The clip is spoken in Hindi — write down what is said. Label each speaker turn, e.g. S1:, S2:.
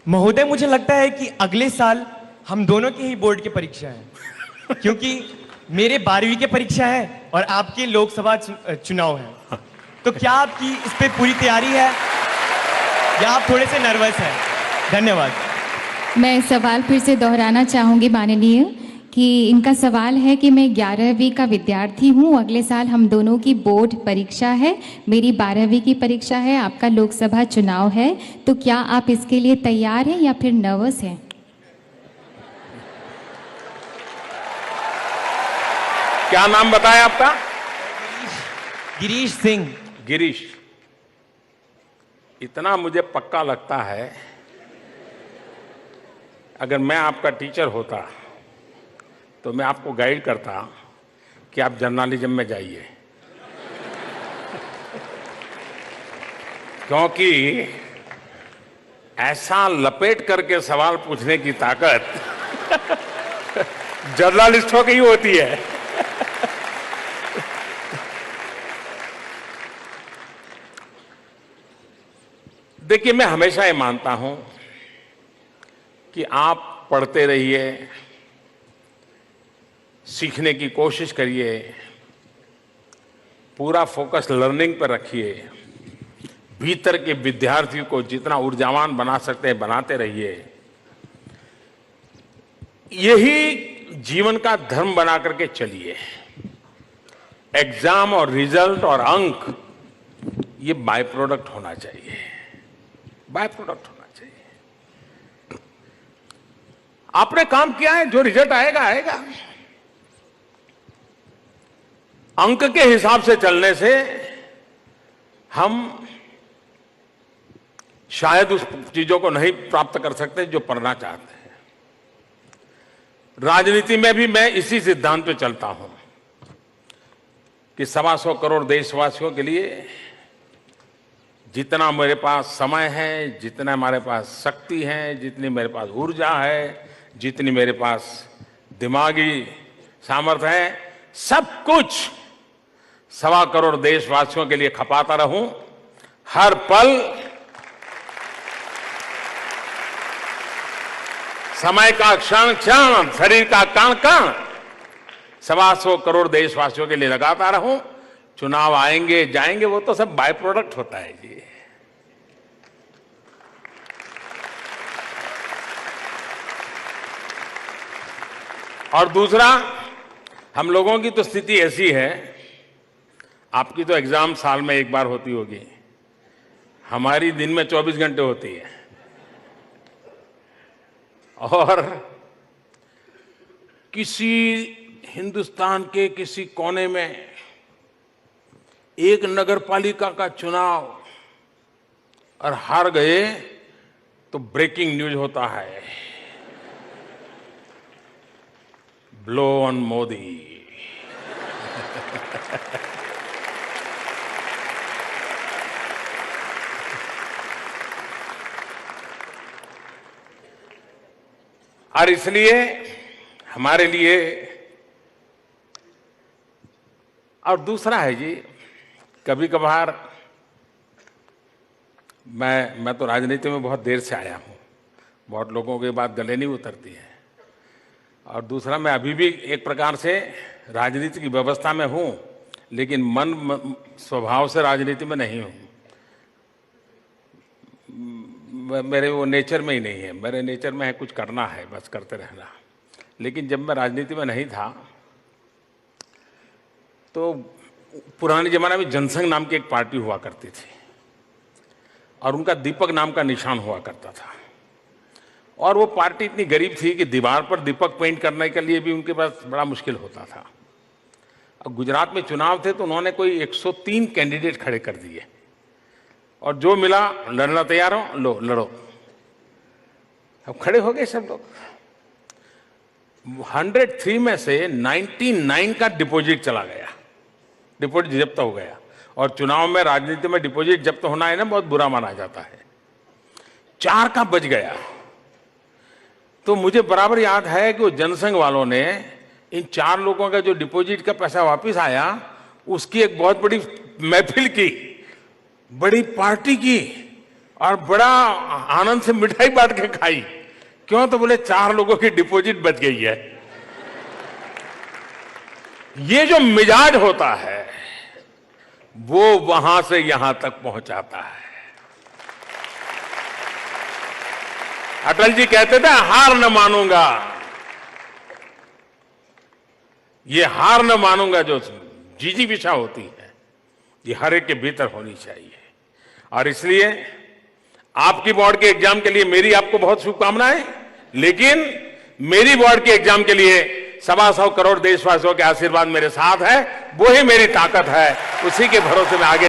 S1: महोदय, मुझे लगता है कि अगले साल हम दोनों की ही बोर्ड की परीक्षा है, क्योंकि मेरे 12वीं की परीक्षा है और आपके लोकसभा चुनाव है। तो क्या आपकी इस पे पूरी तैयारी है या आप थोड़े से नर्वस हैं? धन्यवाद।
S2: मैं सवाल फिर से दोहराना चाहूँगी माननीय कि इनका सवाल है कि मैं 11वीं का विद्यार्थी हूँ। अगले साल हम दोनों की बोर्ड परीक्षा है, मेरी 12वीं की परीक्षा है, आपका लोकसभा चुनाव है। तो क्या आप इसके लिए तैयार हैं या फिर नर्वस हैं?
S3: क्या नाम बताया आपका?
S1: गिरीश सिंह।
S3: गिरीश। इतना मुझे पक्का लगता है, अगर मैं आपका टीचर होता तो मैं आपको गाइड करता कि आप जर्नलिज्म में जाइए, क्योंकि ऐसा लपेट करके सवाल पूछने की ताकत जर्नलिस्टों की ही होती है। देखिए, मैं हमेशा ये मानता हूं कि आप पढ़ते रहिए, सीखने की कोशिश करिए, पूरा फोकस लर्निंग पर रखिए, भीतर के विद्यार्थी को जितना ऊर्जावान बना सकते हैं बनाते रहिए। यही जीवन का धर्म बना करके चलिए। एग्जाम और रिजल्ट और अंक ये बाय प्रोडक्ट होना चाहिए, बाय प्रोडक्ट होना चाहिए। आपने काम किया है, जो रिजल्ट आएगा आएगा। अंक के हिसाब से चलने से हम शायद उस चीजों को नहीं प्राप्त कर सकते जो पढ़ना चाहते हैं। राजनीति में भी मैं इसी सिद्धांत पे चलता हूं कि 125 करोड़ देशवासियों के लिए जितना मेरे पास समय है, जितना हमारे पास शक्ति है, जितनी मेरे पास ऊर्जा है, जितनी मेरे पास दिमागी सामर्थ्य है, सब कुछ 125 करोड़ देशवासियों के लिए खपाता रहूं। हर पल समय का क्षण क्षण, शरीर का कण कण 125 करोड़ देशवासियों के लिए लगाता रहूं। चुनाव आएंगे जाएंगे, वो तो सब बाय प्रोडक्ट होता है जी। और दूसरा, हम लोगों की तो स्थिति ऐसी है, आपकी तो एग्जाम साल में एक बार होती होगी, हमारी दिन में 24 घंटे होती है। और किसी हिंदुस्तान के किसी कोने में एक नगर पालिका का चुनाव और हार गए तो ब्रेकिंग न्यूज होता है, ब्लो ऑन मोदी। और इसलिए हमारे लिए, और दूसरा है जी, कभी कभार मैं तो राजनीति में बहुत देर से आया हूं, बहुत लोगों की बात गले नहीं उतरती है। और दूसरा, मैं अभी भी एक प्रकार से राजनीति की व्यवस्था में हूं, लेकिन मन स्वभाव से राजनीति में नहीं हूं। मेरे वो नेचर में ही नहीं है। मेरे नेचर में है कुछ करना है, बस करते रहना। लेकिन जब मैं राजनीति में नहीं था तो पुराने जमाने में जनसंघ नाम की एक पार्टी हुआ करती थी और उनका दीपक नाम का निशान हुआ करता था। और वो पार्टी इतनी गरीब थी कि दीवार पर दीपक पेंट करने के लिए भी उनके पास बड़ा मुश्किल होता था। अब गुजरात में चुनाव थे तो उन्होंने कोई 103 कैंडिडेट खड़े कर दिए और जो मिला, लड़ना तैयार हो, लो लड़ो। अब खड़े हो गए सब लोग। 103 में से 99 का डिपॉजिट चला गया, डिपॉजिट जब्त हो गया। और चुनाव में, राजनीति में डिपॉजिट जब्त होना है ना, बहुत बुरा माना जाता है। 4 का बच गया। तो मुझे बराबर याद है कि वो जनसंघ वालों ने इन 4 लोगों का जो डिपॉजिट का पैसा वापस आया, उसकी एक बहुत बड़ी महफिल की, बड़ी पार्टी की और बड़ा आनंद से मिठाई बांट के खाई। क्यों? तो बोले 4 लोगों की डिपॉजिट बच गई है। ये जो मिजाज होता है वो वहां से यहां तक पहुंचाता है। अटल जी कहते थे हार न मानूंगा, ये हार न मानूंगा जो जिजीविषा होती है ये हर एक के भीतर होनी चाहिए। और इसलिए आपकी बोर्ड के एग्जाम के लिए मेरी आपको बहुत शुभकामनाएं, लेकिन मेरी बोर्ड के एग्जाम के लिए 125 करोड़ देशवासियों के आशीर्वाद मेरे साथ है, वो ही मेरी ताकत है, उसी के भरोसे में आगे